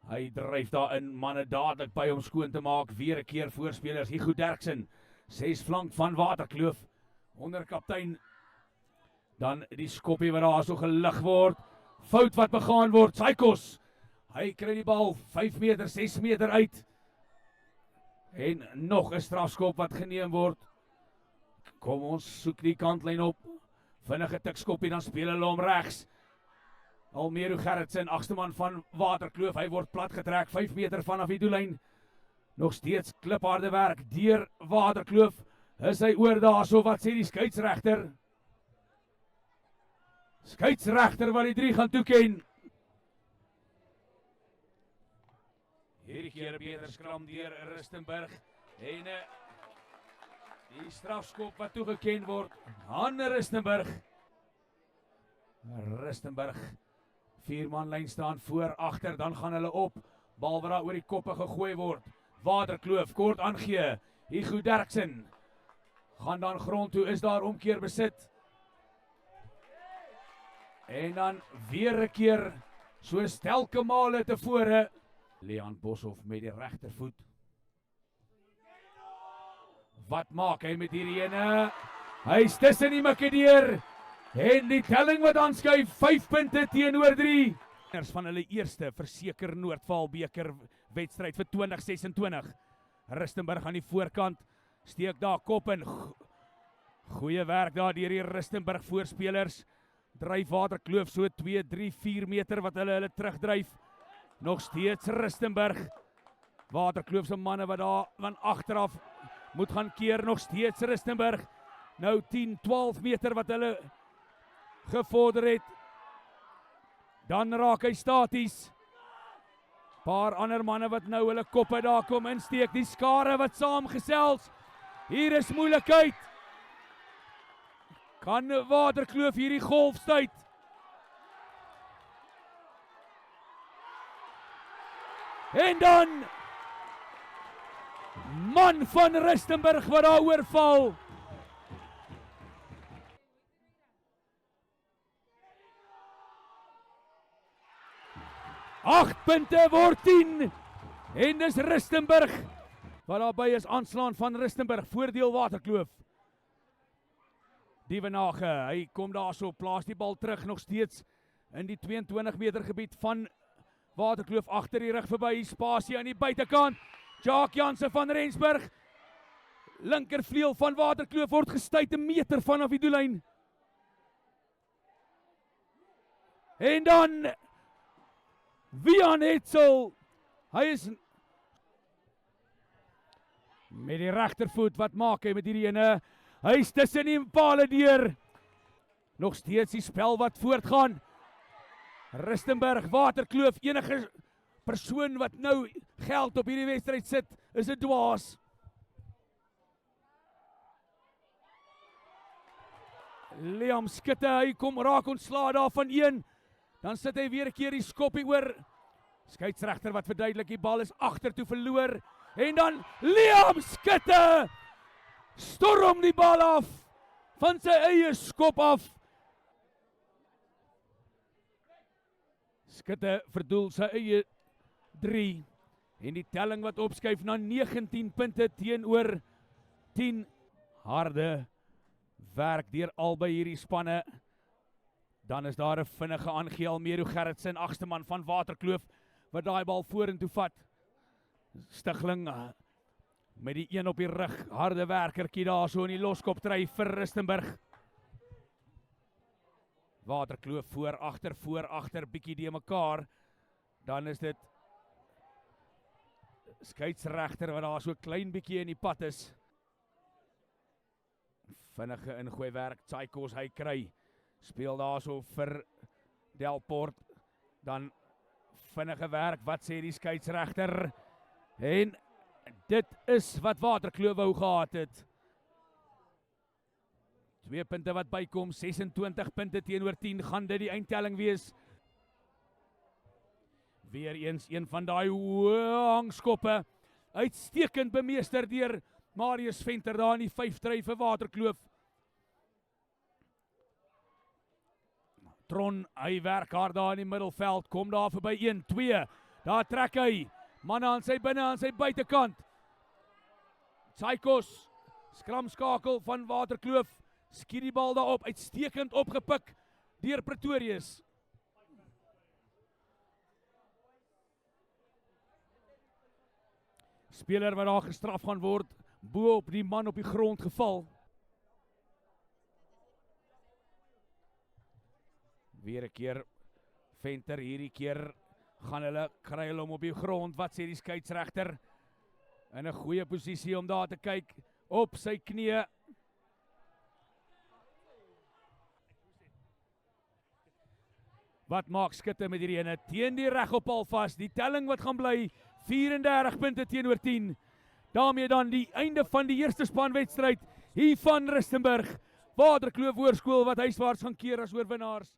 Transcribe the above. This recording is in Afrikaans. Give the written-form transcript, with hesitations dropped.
Hy dryf daarin, manne dadelik by om skoon te maak, weer 'n keer voorspelers, Hugo Derksen, 6 flank van Waterkloof, onder kaptein, dan die skoppie wat daar so gelig word, fout wat begaan word, Saikos, hy kry die bal 5 meter, 6 meter uit, en nog 'n strafskop wat geneem word. Kom ons soek die kantlyn op, vinnige tikskoppie, dan speel hulle hom regs. Almero Gerritsen, agste man van Waterkloof, hy word plat getrek, 5 meter vanaf die doellyn. Nog steeds klipharde werk deur Waterkloof. Is hy oor daarso, wat sê die skeieregter? Skeieregter wat die 3 gaan toeken. Hierdie keer beter skram deur Rustenburg en die strafskop wat toegeken word aan Rustenburg. Rustenburg, 4-man lyn staan voor, agter, dan gaan hulle op. Bal wat daar oor die koppe gegooi word. Waterkloof kort aangee. Hugo Derksen gaan dan grond toe, is daar omkeer besit. En dan weer 'n keer, so stelke male tevore. Leon Boshoff met die regtervoet. Wat maak hy met hierdie ene? Hy's tussen die mikke deur. En die telling wat aanskuif, 5 punte teenoor 3. Van hulle eerste verseker Noordvaal beker wedstryd vir 2026. Rustenburg aan die voorkant, steek daar kop in. Goeie werk daar deur die Rustenburg voorspelers. Dryf Waterkloof so 2, 3, 4 meter wat hulle terugdryf. Nog steeds Rustenburg. Waterkloof se manne wat daar van agteraf moet gaan keer, nog steeds Rustenburg. Nou 10, 12 meter wat hulle gevorder het. Dan raak hy staties. Paar ander manne wat nou hulle koppe daar kom insteek. Die skare wat saamgesels. Hier is moeilikheid. Kan Waterkloof hierdie golf stuit? En dan man van Rustenburg wat daar oorval. Agt punte word 10. En dis Rustenburg wat daarby is, aanslaan van Rustenburg, voordeel Waterkloof. Dievenage, hy kom daarso, plaas die bal terug, nog steeds in die 22 meter gebied van Waterkloof, agter die rug verby, spasie aan die buitekant. Jacques Jansen van Rensburg, linkervleuel van Waterkloof word gestuit 'n meter vanaf die doellyn. En dan Wian Hetzel, hy is met die regtervoet, wat maak hy met hierdie ene? Hy is tussen die pale deur. Nog steeds die spel wat voortgaan. Rustenburg, Waterkloof, enige persoon wat nou geld op hierdie wedstryd sit, is 'n dwaas. Liam Skutte, hy kom raak ontslae daarvan 1. Dan sit hy weer 'n keer die skoppie oor. Skeieregter wat verduidelik, die bal is agtertoe verloor. En dan Liam Skutte storm die bal af van sy eie skop af. Skutte verdoel sy eie 3. En die telling wat opskuif na 19 punte teenoor 10. Harde werk deur albei hierdie spanne. Dan is daar 'n vinnige aangee, Almero Gerritsen, agste man van Waterkloof, wat daai bal vorentoe vat. Stigling met die een op die rug, harde werkertjie daar so in die loskop dry vir Rustenburg. Waterkloof voor agter, bietjie die mekaar. Dan is dit skeieregter wat daar so klein bietjie in die pad is. Vinnige ingooi werk, Saikos hy kry. Speel daar so vir Delport. Dan vinnige werk, wat sê die skeieregter? En dit is wat Waterkloof wou gehad het. 2 punte wat bykom, 26 punte teenoor 10, gaan dit die eindtelling wees. Weereens een van daai hangskoppe, uitstekend bemeester deur Marius Venter daar in die 5 dryf vir Waterkloof. Tron, hy werk hard daar in die middelveld, kom daar verby 1, 2, Daar trek hy. Man aan sy binne aan sy buitekant. Tsaikos, skramskakel van Waterkloof, skiet die bal daarop, uitstekend opgepik deur Pretorius. Speler wat daar gestraf gaan word, bo op die man op die grond geval. Weer 'n keer Venter, hierdie keer kry hulle hom op die grond. Wat sê die skeieregter? In 'n goeie posisie om daar te kyk, op sy knie. Wat maak Skutte met hierdie ene? Teen die regoppaal vas, die telling wat gaan bly 34 punte teenoor 10. Daarmee dan die einde van die eerste spanwedstryd hier van Rustenburg. Waterkloof Hoërskool wat huiswaarts gaan keer as oorwinnaars.